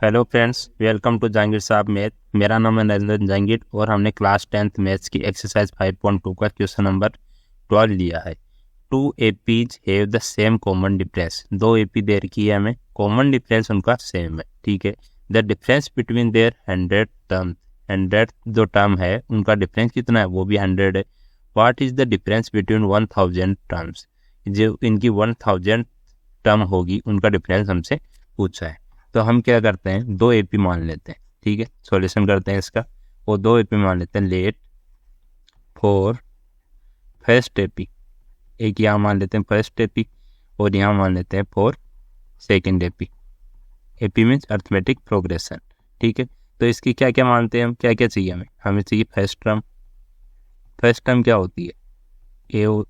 Hello friends, welcome to Jahangir Sahab math. मेरा नाम है नरेंद्र जहांगीर और हमने क्लास 10th मैथ्स की एक्सरसाइज 5.2 का क्वेश्चन नंबर 12 लिया है। Two APs have the same common difference. दो एपी दे रखी है हमें, कॉमन डिफरेंस उनका सेम है, ठीक है। The difference between their 100 term, 100 जो टर्म है उनका डिफरेंस कितना है, वो भी 100 है। What is the difference between 1000 terms, जो इनकी 1000 टर्म होगी उनका डिफरेंस हमसे पूछा है। तो हम क्या करते हैं, दो एपी मान लेते हैं, ठीक है। सॉल्यूशन करते हैं इसका, वो दो एपी मान लेते हैं। लेट फॉर फर्स्ट एपी, एक यहाँ मान लेते हैं फर्स्ट एपी और यहाँ मान लेते हैं for second AP. AP means arithmetic progression, ठीक है। तो इसकी क्या क्या मानते हैं हम, क्या क्या चाहिए हमें, हमें चाहिए फर्स्ट टर्म। फर्स्ट टर्म क्या होती है,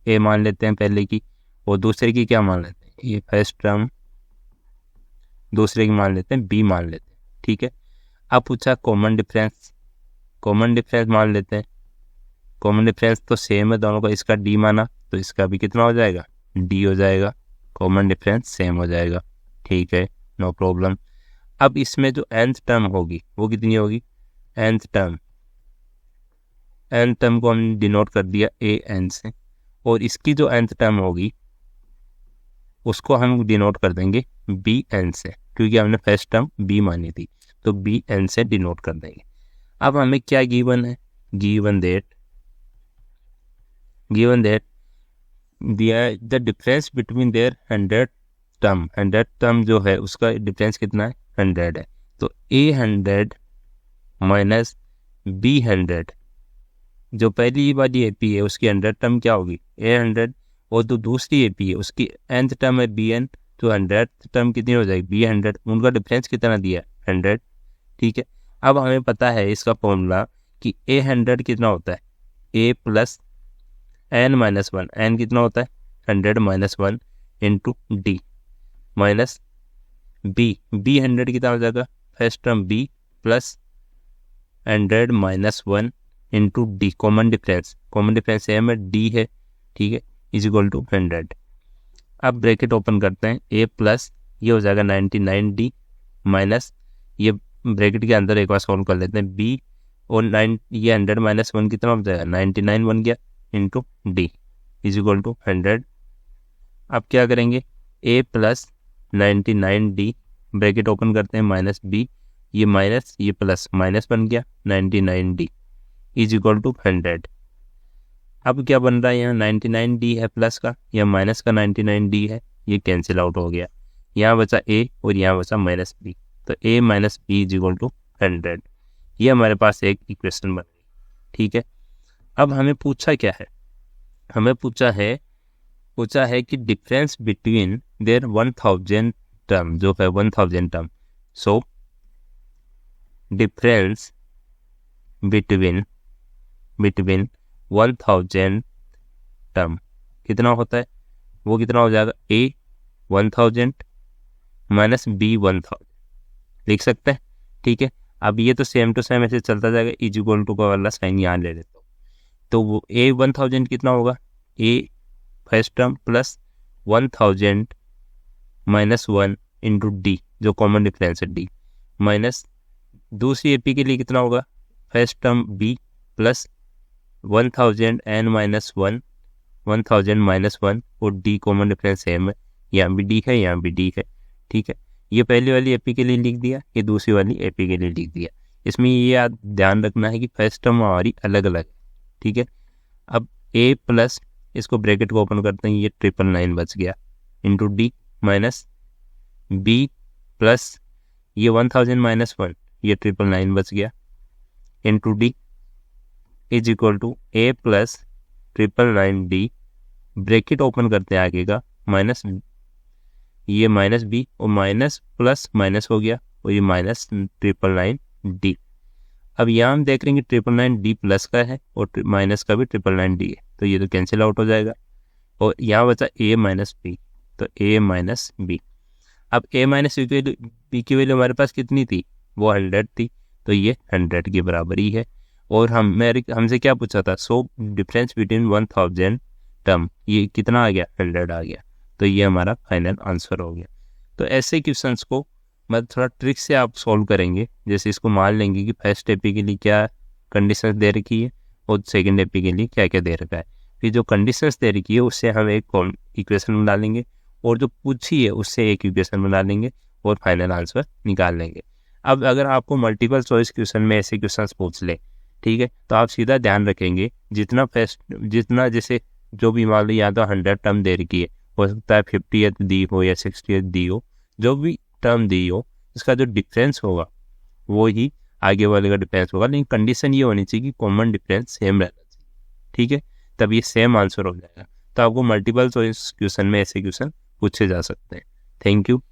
ए मान लेते हैं पहले की, और दूसरे की क्या मान लेते हैं, ये फर्स्ट टर्म, दूसरे की मान लेते हैं बी मान लेते हैं, ठीक है। अब पूछा कॉमन डिफरेंस, कॉमन डिफरेंस मान लेते हैं। कॉमन डिफरेंस तो सेम है दोनों का, इसका डी माना तो इसका भी कितना हो जाएगा, डी हो जाएगा। कॉमन डिफरेंस सेम हो जाएगा, ठीक है, नो प्रॉब्लम। अब इसमें जो nth टर्म होगी वो कितनी होगी, nth टर्म, nth टर्म को हमने डिनोट कर दिया ए एन से, और इसकी जो nth टर्म होगी उसको हम डिनोट कर देंगे बी एन से, क्योंकि हमने फर्स्ट टर्म बी मानी थी, तो बी एन से डिनोट कर देंगे। अब हमें क्या गिवन है, given that the difference between their 100 term जो है उसका डिफरेंस कितना है, 100 है। तो ए 100 माइनस बी 100, जो पहली वाली एपी है उसकी 100 टर्म क्या होगी, ए 100, और जो दूसरी एपी है उसकी nth टर्म है बी एन, तो 100 टर्म कितनी हो जाएगी, बी 100। उनका डिफरेंस कितना दिया है, 100, ठीक है। अब हमें पता है इसका फॉर्मूला कि ए 100 कितना होता है, A plus N minus one, N कितना होता है 100 minus one into D, minus B, B 100 कितना हो जाएगा, first term B plus 100 minus one into D, common difference same है, डी है, ठीक है, इज इक्वल टू 100। अब ब्रैकेट ओपन करते हैं, ए प्लस ये हो जाएगा 99 डी माइनस, ये ब्रैकेट के अंदर एक बार सॉल्व कर लेते हैं, बी और 9, ये 100 माइनस वन कितना हो जाएगा, 99 बन गया, into D is equal to 100। अब क्या करेंगे, A plus 99 D, bracket open करते हैं, माइनस बी, ये माइनस ये प्लस, माइनस बन गया 99 डी इज इक्वल टू 100। अब क्या बन रहा है, यहाँ 99 डी है प्लस का, या माइनस का 99 डी है, ये कैंसिल आउट हो गया, यहाँ बचा ए और यहाँ बचा माइनस बी, तो A minus B is equal to 100। ये हमारे पास एक इक्वेशन बन गई, ठीक है। अब हमें पूछा क्या है, हमें पूछा है कि डिफरेंस बिटवीन देयर 1000 टर्म, जो है 1000 term, so difference between 1000 term कितना होता है, वो कितना हो जाएगा, ए 1000 माइनस बी 1000 लिख सकते हैं, ठीक है। अब ये तो सेम टू सेम ऐसे चलता जाएगा, इज इक्वल टू का वाला साइन यहाँ ले लेता हूँ, तो वो ए 1000 कितना होगा, A first term plus 1000 minus one into D, जो कॉमन डिफरेंस है डी, माइनस दूसरी एपी के लिए कितना होगा, first term B plus 1000 N minus one, 1000 minus one, और डी कॉमन डिफरेंस सेम है, यहाँ भी डी है यहाँ भी डी है, ठीक है। ये पहली वाली एपी के लिए लिख दिया, ये दूसरी वाली एपी के लिए लिख दिया। इसमें ये ध्यान रखना है कि फर्स्ट टर्म हमारी अलग अलग है, ठीक है। अब ए प्लस, इसको ब्रैकेट को ओपन करते हैं, ये 999 बच गया, into D minus B plus ये 1000 माइनस वन, ये 999 बच गया, into D is equal to A plus 999 D, bracket open करते हैं आगे का, माइनस ये माइनस बी और माइनस प्लस माइनस हो गया, और ये माइनस 999 डी। अब यहाँ हम देख रहे हैं कि 999 डी प्लस का है और माइनस का भी 999 डी है, तो ये तो कैंसिल आउट हो जाएगा, और यहाँ बचा ए माइनस बी, तो ए माइनस बी। अब ए माइनस बी की वैल्यू हमारे पास कितनी थी, वो 100 थी, तो ये 100 के बराबर ही है। और हमसे क्या पूछा था, सो डिफरेंस बिटवीन 1000 टर्म, ये कितना आ गया, 100 आ गया, तो ये हमारा फाइनल आंसर हो गया। तो ऐसे क्वेश्चंस को मतलब थोड़ा ट्रिक से आप सॉल्व करेंगे। जैसे इसको मान लेंगे कि फर्स्ट एपी के लिए क्या कंडीशन दे रखी है और सेकंड एपी के लिए क्या क्या दे रखा है। फिर जो कंडीशंस दे रखी है उससे हम एक इक्वेशन बना लेंगे और जो पूछी है उससे एक इक्वेशन बना लेंगे और फाइनल आंसर निकाल लेंगे। अब अगर आपको मल्टीपल चॉइस क्वेश्चन में ऐसे क्वेश्चन पूछ ले, ठीक है, तो आप सीधा ध्यान रखेंगे जितना जैसे जो भी मान लो या तो 100 टर्म दे रखी है, हो सकता है 50th दी हो या 60th दी हो, जो भी टर्म दी हो इसका जो डिफरेंस होगा वो ही आगे वाले का डिफरेंस होगा। लेकिन कंडीशन ये होनी चाहिए कि कॉमन डिफरेंस सेम रहना चाहिए, ठीक है, तब ये सेम आंसर हो जाएगा। तो आपको मल्टीपल चॉइस क्वेश्चन में ऐसे क्वेश्चन पूछे जा सकते हैं। Thank you.